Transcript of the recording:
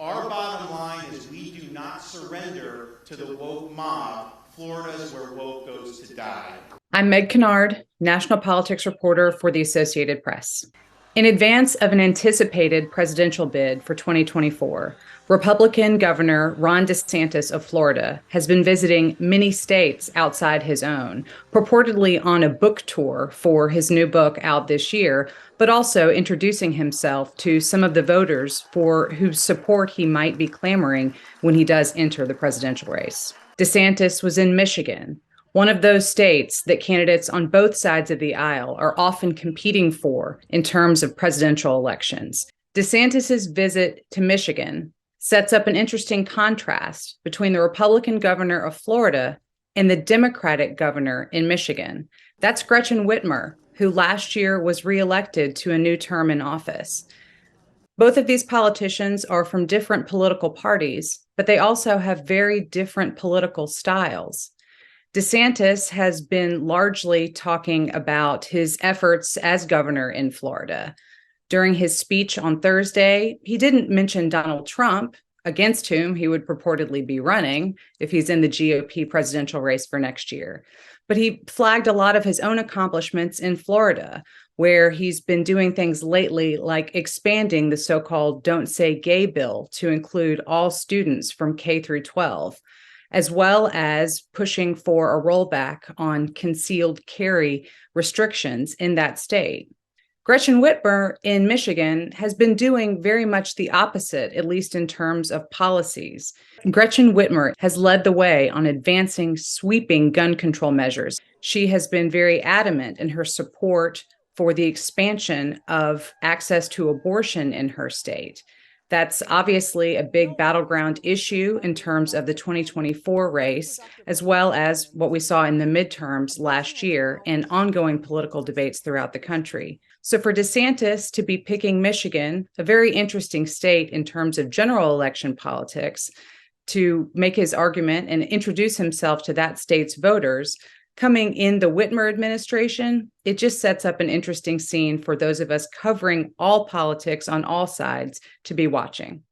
Our bottom line is we do not surrender to the woke mob. Florida's where woke goes to die. I'm Meg Kinnard, national politics reporter for the Associated Press. In advance of an anticipated presidential bid for 2024, Republican Governor Ron DeSantis of Florida has been visiting many states outside his own, purportedly on a book tour for his new book out this year, but also introducing himself to some of the voters for whose support he might be clamoring when he does enter the presidential race. DeSantis was in Michigan, one of those states that candidates on both sides of the aisle are often competing for in terms of presidential elections. DeSantis's visit to Michigan sets up an interesting contrast between the Republican governor of Florida and the Democratic governor in Michigan. That's Gretchen Whitmer, who last year was reelected to a new term in office. Both of these politicians are from different political parties, but they also have very different political styles. DeSantis has been largely talking about his efforts as governor in Florida. During his speech on Thursday, he didn't mention Donald Trump, against whom he would purportedly be running if he's in the GOP presidential race for next year. But he flagged a lot of his own accomplishments in Florida, where he's been doing things lately like expanding the so-called Don't Say Gay bill to include all students from K through 12. As well as pushing for a rollback on concealed carry restrictions in that state. Gretchen Whitmer in Michigan has been doing very much the opposite, at least in terms of policies. Gretchen Whitmer has led the way on advancing sweeping gun control measures. She has been very adamant in her support for the expansion of access to abortion in her state. That's obviously a big battleground issue in terms of the 2024 race, as well as what we saw in the midterms last year and ongoing political debates throughout the country. So for DeSantis to be picking Michigan, a very interesting state in terms of general election politics, to make his argument and introduce himself to that state's voters, coming in the Whitmer administration, it just sets up an interesting scene for those of us covering all politics on all sides to be watching.